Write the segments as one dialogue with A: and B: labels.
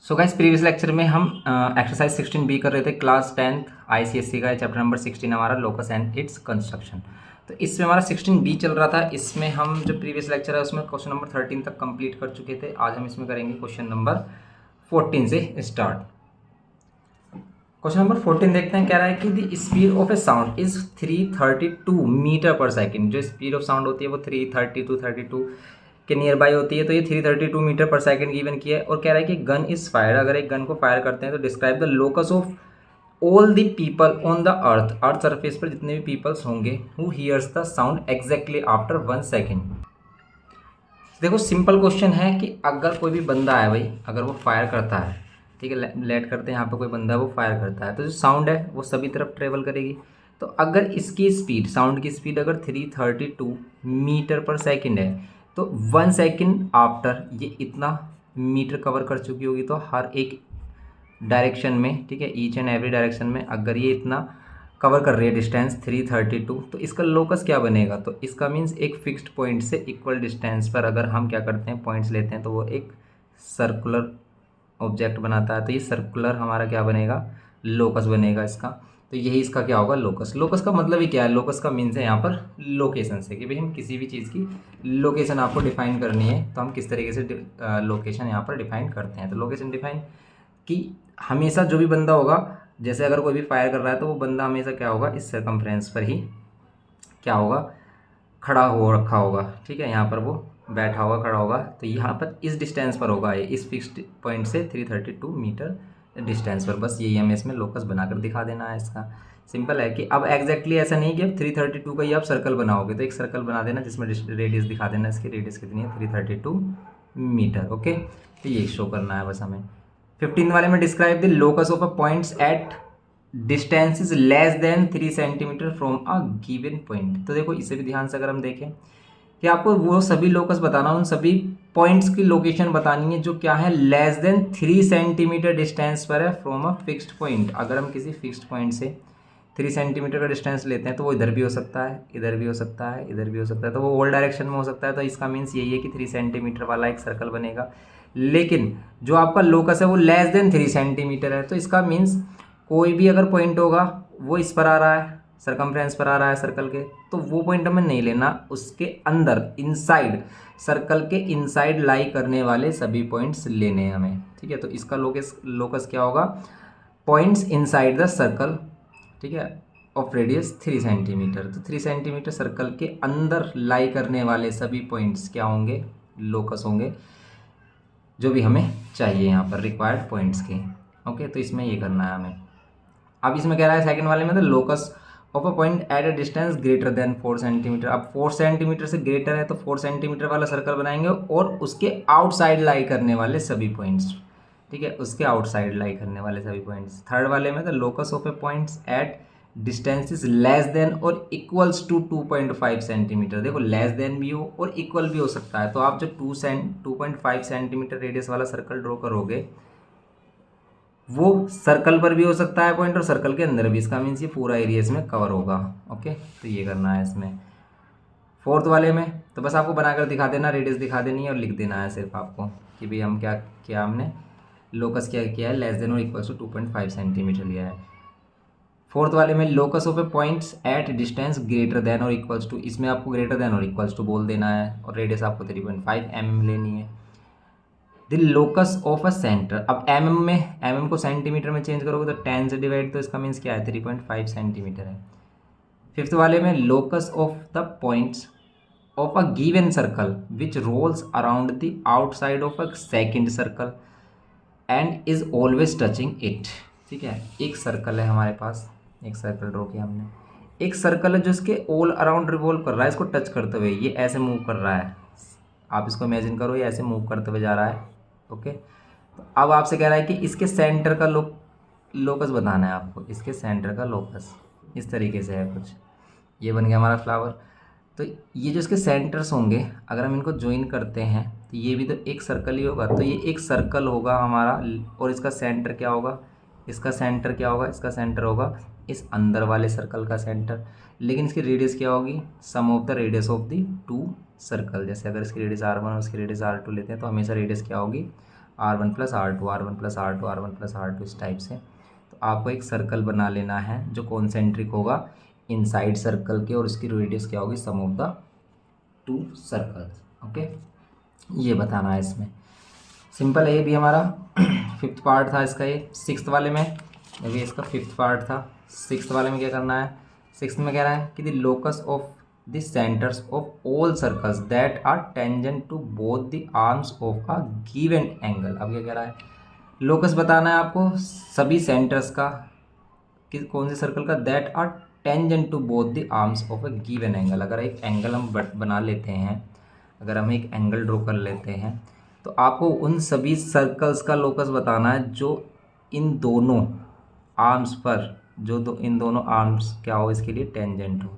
A: So guys previous lecture में हम exercise 16B कर रहे थे क्लास 10th ICSE का चैप्टर नंबर 16 हमारा लोकस एंड इट्स कंस्ट्रक्शन। तो इसमें हमारा 16B चल रहा था। इसमें हम जो प्रीवियस लेक्चर है उसमें क्वेश्चन नंबर 13 तक कंप्लीट कर चुके थे। आज हम इसमें करेंगे क्वेश्चन नंबर 14 से स्टार्ट। क्वेश्चन नंबर 14 देखते हैं। कह रहा है कि the speed of a sound is 332 metre per second. जो स्पीड ऑफ साउंड होती है वो 332 के नियर बाई होती है। तो ये 332 मीटर पर सेकंड गिवन किया है और कह रहा है कि गन इज फायर। अगर एक गन को फायर करते हैं तो describe the locus of all the people on the earth surface पर जितने भी पीपल्स होंगे who hears the sound exactly after 1 second. देखो सिंपल क्वेश्चन है कि अगर कोई भी बंदा है भाई, अगर वो फायर करता है, ठीक है, लेट करते हैं यहाँ पे कोई बंदा है वो फायर करता है, तो जो साउंड है वो सभी तरफ ट्रेवल करेगी। तो अगर इसकी स्पीड, साउंड की स्पीड अगर 332 मीटर पर सेकेंड है तो 1 सेकेंड आफ्टर ये इतना मीटर कवर कर चुकी होगी। तो हर एक डायरेक्शन में, ठीक है, ईच एंड एवरी डायरेक्शन में अगर ये इतना कवर कर रही है डिस्टेंस 332, तो इसका लोकस क्या बनेगा? तो इसका मीन्स एक फिक्स्ड पॉइंट से इक्वल डिस्टेंस पर अगर हम क्या करते हैं, पॉइंट्स लेते हैं, तो वो एक सर्कुलर ऑब्जेक्ट बनाता है। तो ये सर्कुलर हमारा क्या बनेगा? लोकस बनेगा इसका। तो यही इसका क्या होगा? लोकस। लोकस का मतलब ही क्या है? लोकस का मीन्स है यहाँ पर लोकेशन से, कि भाई हम किसी भी चीज़ की लोकेशन आपको डिफाइन करनी है तो हम किस तरीके से लोकेशन यहाँ पर डिफाइन करते हैं। तो लोकेशन डिफाइन कि हमेशा जो भी बंदा होगा, जैसे अगर कोई भी फायर कर रहा है तो वो बंदा हमेशा क्या होगा? इस सर्कमफ्रेंस पर ही क्या होगा? खड़ा हो रखा होगा, ठीक है, यहाँ पर वो बैठा होगा, खड़ा होगा। तो यहाँ पर इस डिस्टेंस पर होगा, ये इस फिक्स्ड पॉइंट से 332 मीटर डिस्टेंस पर। बस यही हमें इसमें लोकस बनाकर दिखा देना है। इसका सिंपल है कि अब एग्जैक्टली ऐसा नहीं कि अब 332 का ही आप सर्कल बनाओगे, तो एक सर्कल बना देना जिसमें रेडियस दिखा देना। इसकी रेडियस कितनी है? 332 मीटर। ओके, तो ये शो करना है बस हमें। 15 वाले में describe the locus of a points at distance is less than 3 centimetre from a given point. तो देखो इसे भी ध्यान से अगर हम देखें कि आपको वो सभी लोकस बताना, उन सभी पॉइंट्स की लोकेशन बतानी है जो क्या है? लेस देन 3 सेंटीमीटर डिस्टेंस पर है फ्रॉम अ फिक्स्ड पॉइंट। अगर हम किसी फिक्स्ड पॉइंट से 3 सेंटीमीटर का डिस्टेंस लेते हैं तो वो इधर भी हो सकता है, इधर भी हो सकता है, इधर भी हो सकता है, तो वो ऑल डायरेक्शन में हो सकता है। तो इसका मीन्स यही है कि 3 सेंटीमीटर वाला एक सर्कल बनेगा। लेकिन जो आपका लोकस है वो लेस देन 3 सेंटीमीटर है। तो इसका मीन्स कोई भी अगर पॉइंट होगा वो इस पर आ रहा है, सरकमफ्रेंस पर आ रहा है सर्कल के, तो वो पॉइंट हमें नहीं लेना, उसके अंदर इनसाइड, सर्कल के इनसाइड लाई करने वाले सभी पॉइंट्स लेने हैं हमें, ठीक है। तो इसका लोकस क्या होगा? पॉइंट्स इनसाइड द सर्कल, ठीक है, ऑफ रेडियस 3 सेंटीमीटर। तो 3 सेंटीमीटर सर्कल के अंदर लाई करने वाले सभी पॉइंट्स क्या होंगे? लोकस होंगे, जो भी हमें चाहिए यहाँ पर रिक्वायर्ड पॉइंट्स के। ओके, तो इसमें ये करना है हमें। अब इसमें कह रहा है सेकंड वाले में, the locus of a point at a distance greater than 4 centimetre. अब 4 सेंटीमीटर से ग्रेटर है तो 4 सेंटीमीटर वाला सर्कल बनाएंगे और उसके आउटसाइड लाई करने वाले सभी पॉइंट्स, ठीक है, उसके आउटसाइड लाई करने वाले सभी पॉइंट्स। थर्ड वाले में the locus of A points at distance is less than और इक्वल्स टू 2.5 सेंटीमीटर। देखो लेस देन भी हो और इक्वल भी हो सकता है। तो आप जो 2.5 सेंटीमीटर रेडियस वाला सर्कल ड्रॉ करोगे वो सर्कल पर भी हो सकता है पॉइंट और सर्कल के अंदर भी। इसका मीन्स ये पूरा एरिया इसमें कवर होगा। ओके, तो ये करना है इसमें। फोर्थ वाले में तो बस आपको बनाकर दिखा देना, रेडियस दिखा देनी है और लिख देना है सिर्फ आपको कि भाई हम क्या किया, हमने लोकस क्या किया है? लेस देन और इक्वल्स टू 2.5 सेंटीमीटर लिया है। फोर्थ वाले में locus of A points at distance greater than और इक्वल्स टू, इसमें आपको ग्रेटर देन और इक्वल्स टू बोल देना है और रेडियस आपको 3.5 mm लेनी है। The locus of a centre, अब mm में, mm को सेंटीमीटर में चेंज करोगे तो 10 से डिवाइड, तो इसका मीन्स क्या है? 3.5 सेंटीमीटर है। फिफ्थ वाले में locus of the points of a given circle which rolls around the outside of a second circle and is always touching it, ठीक है। एक सर्कल है हमारे पास, एक सर्कल ड्रॉ किया हमने, एक सर्कल है जो इसके ऑल अराउंड रिवॉल्व कर रहा है, इसको टच करते हुए ये ऐसे मूव कर रहा है। आप इसको इमेजिन करो, ये ऐसे मूव करते हुए जा रहा है। ओके, तो अब आपसे कह रहा है कि इसके सेंटर का लोकस बताना है आपको, इसके सेंटर का लोकस इस तरीके से है कुछ। ये बन गया हमारा फ्लावर। तो ये जो इसके सेंटर्स होंगे अगर हम इनको ज्वाइन करते हैं तो ये भी तो एक सर्कल ही होगा। तो ये एक सर्कल होगा हमारा और इसका सेंटर क्या होगा? इसका सेंटर क्या होगा? इसका सेंटर होगा इस अंदर वाले सर्कल का सेंटर। लेकिन इसकी रेडियस क्या होगी? Sum of the radius of the two circle. जैसे अगर इसकी रेडियस R1 और इसकी रेडियस R2 लेते हैं तो हमेशा रेडियस क्या होगी? R1 plus R2, R1 plus R2, R1 plus R2, इस टाइप से। तो आपको एक सर्कल बना लेना है जो कॉन्सेंट्रिक होगा इनसाइड सर्कल के, और उसकी रेडियस क्या होगी, sum of the two circles. Okay, ये बताना है इसमें। सिंपल है ये भी हमारा। फिफ्थ पार्ट था इसका, ये सिक्स्थ वाले में, अभी इसका फिफ्थ पार्ट था। सिक्स्थ वाले में क्या करना है, सिक्स्थ में कह रहा है कि the locus of the centres of all circles that are tangent to both the arms of a given angle. अब क्या कह रहा है, लोकस बताना है आपको सभी सेंटर्स का, कि कौन से सर्कल का, that are tangent to both the arms of a given angle. अगर एक एंगल हम बना लेते हैं, अगर हम एक एंगल ड्रॉ कर लेते हैं, तो आपको उन सभी सर्कल्स का लोकस बताना है जो इन दोनों आर्म्स पर, इन दोनों आर्म्स क्या हो इसके लिए टेंजेंट हो।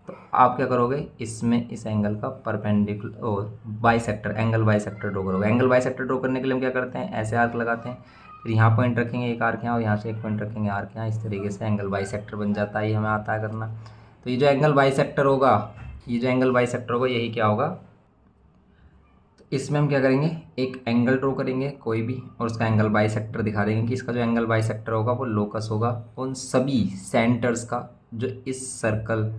A: तो आप क्या करोगे, इसमें इस एंगल का परपेंडिकुलर और बाइसेक्टर, एंगल बाइसेक्टर ड्रॉ करोगे। एंगल बाइसेक्टर ड्रॉ करने के लिए हम क्या करते हैं, ऐसे आर्क लगाते हैं, फिर यहाँ पॉइंट रखेंगे एक आर्क यहाँ, और यहाँ से एक पॉइंट रखेंगे आर्क यहाँ, इस तरीके से एंगल बाइसेक्टर बन जाता है। ये हमें आता है करना। तो ये जो एंगल बाइसेक्टर होगा, यही क्या होगा, तो इसमें हम क्या करेंगे, एक एंगल ड्रॉ करेंगे कोई भी, और उसका एंगल बाइसेक्टर दिखा देंगे कि इसका जो एंगल बाइसेक्टर होगा वो लोकस होगा उन सभी सेंटर्स का जो इस सर्कल,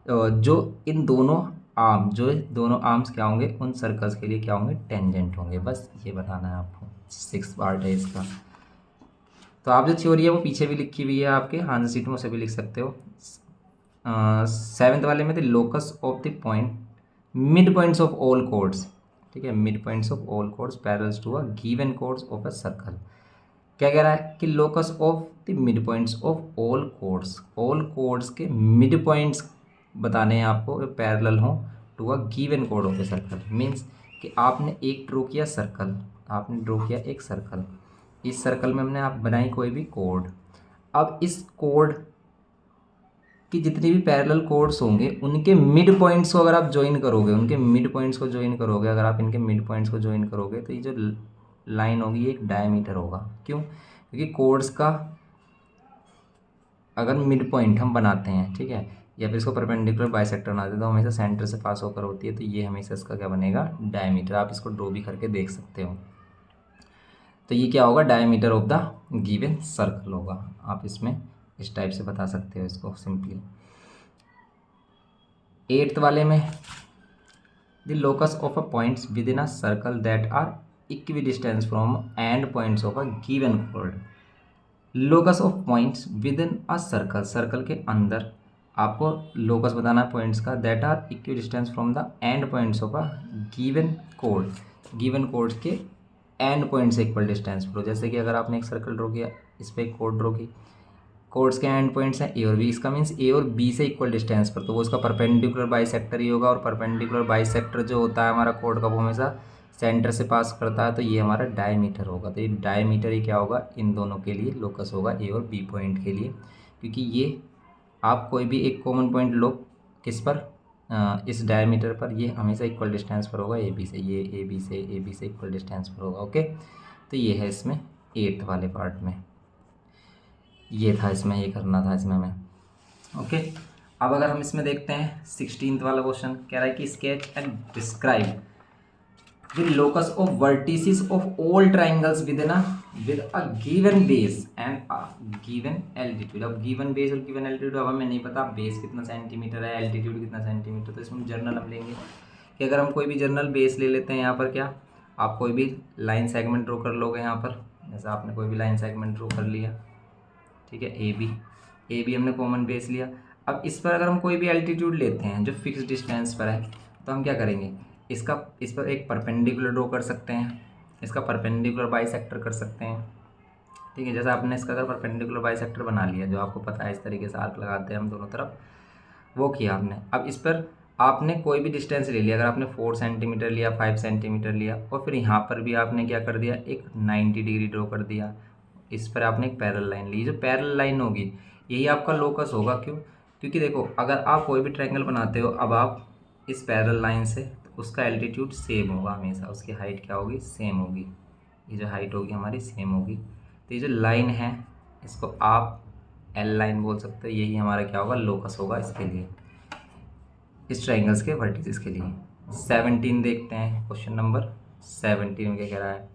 A: जो इन दोनों आर्म्स क्या होंगे, उन सर्कल्स के लिए क्या होंगे, टेंजेंट होंगे। बस ये बताना है आपको। सिक्स पार्ट है इसका। तो आप जो थ्योरी है वो पीछे भी लिखी हुई है आपके आंसर शीट में, उसे भी लिख सकते हो। सेवेंथ वाले में थे locus of the point, mid points of all chords, ठीक है, mid points of all chords parallels to a given chords of a circle. क्या कह रहा है कि locus of the mid points of all chords के मिड पॉइंट्स बताने हैं आपको, पैरेलल हो टू अ गिवन कोड ऑफ ए सर्कल। मीन्स कि आपने एक ड्रॉ किया एक सर्कल, इस सर्कल में हमने आप बनाई कोई भी कोड। अब इस कोड की जितनी भी पैरेलल कोड्स होंगे उनके मिड पॉइंट्स को अगर आप ज्वाइन करोगे, अगर आप इनके मिड पॉइंट्स को ज्वाइन करोगे, तो ये जो लाइन होगी ये एक डायमीटर होगा। क्यों, क्योंकि कोड्स का अगर मिड पॉइंट हम बनाते हैं, ठीक है, या फिर इसको परपेंडिकुलर बाइसेक्टर बनाते हैं, तो हमेशा सेंटर से पास होकर होती है, तो ये हमेशा इसका क्या बनेगा, डायमीटर। आप इसको ड्रॉ भी करके देख सकते हो। तो ये क्या होगा, diameter of the given circle होगा। आप इसमें इस टाइप से बता सकते हो इसको सिंपली। एट्थ वाले में the locus of a points within a circle that are equidistance from end points of a given कोड। Locus of points within a circle के अंदर आपको लोकस बताना है पॉइंट्स का, that are equidistance from the end points of a given कोड के end point से इक्वल डिस्टेंस पर हो। जैसे कि अगर आपने एक सर्कल ड्रॉ किया, इस पर एक कोड ड्रॉ की, कोड्स के एंड पॉइंट्स हैं ए और बी, इसका मीन्स ए और बी से इक्वल डिस्टेंस पर, तो वो उसका परपेंडिकुलर बाइसेक्टर ही होगा। और परपेंडिकुलर बाइसेक्टर जो होता है हमारा कोड का, वो हमेशा सेंटर से पास करता है, तो ये हमारा डायमीटर होगा। तो ये डायमीटर ही क्या होगा, इन दोनों के लिए लोकस होगा, ए और बी पॉइंट के लिए। क्योंकि ये आप कोई भी एक कॉमन पॉइंट लो, किस पर, इस डायमीटर पर, ये हमेशा इक्वल डिस्टेंस पर होगा ए बी से, ये ए बी से इक्वल डिस्टेंस पर होगा। ओके, तो ये है इसमें एट्थ वाले पार्ट में, ये था इसमें, ये करना था इसमें हमें। ओके, अब अगर हम इसमें देखते हैं 16th वाला क्वेश्चन, कह रहा है कि sketch and describe the locus of vertices of all triangles with a given base and a given altitude. अब गिवन बेस और गिवन एल्टीट्यूड अब हमें नहीं पता बेस कितना सेंटीमीटर है, एल्टीट्यूड कितना सेंटीमीटर, तो इसमें जर्नल हम लेंगे कि अगर हम कोई भी जर्नल बेस ले लेते हैं, यहाँ पर क्या, आप कोई भी लाइन सेगमेंट ड्रॉ कर लोगे यहाँ पर, जैसा आपने कोई भी लाइन सेगमेंट ड्रॉ कर लिया, ठीक है, ए बी हमने कॉमन बेस लिया। अब इस पर अगर हम कोई भी एल्टीट्यूड लेते हैं जो फिक्स डिस्टेंस पर है, तो हम क्या करेंगे, इस पर एक परपेंडिकुलर ड्रॉ कर सकते हैं, इसका परपेंडिकुलर बाइसेक्टर कर सकते हैं, ठीक है। जैसा आपने इसका अगर परपेंडिकुलर बाइसेक्टर बना लिया, जो आपको पता है इस तरीके से आर्क लगाते हैं हम दोनों तरफ, वो किया आपने। अब इस पर आपने कोई भी डिस्टेंस ले लिया, अगर आपने 4 सेंटीमीटर लिया, 5 सेंटीमीटर लिया, और फिर यहाँ पर भी आपने क्या कर दिया, एक 90 डिग्री ड्रॉ कर दिया, इस पर आपने एक पैरेलल लाइन ली। जो पैरेलल लाइन होगी यही आपका लोकस होगा। क्यों, क्योंकि देखो अगर आप कोई भी ट्रायंगल बनाते हो, अब आप इस पैरेलल लाइन से, तो उसका एल्टीट्यूड सेम होगा हमेशा, उसकी हाइट क्या होगी, सेम होगी, ये जो हाइट होगी हमारी सेम होगी। तो ये जो लाइन है इसको आप एल लाइन बोल सकते हो, यही हमारा क्या होगा, लोकस होगा इसके लिए, इस ट्रायंगल्स के वर्टिसेस के लिए। 17 देखते हैं, क्वेश्चन नंबर 17 में क्या कह रहा है,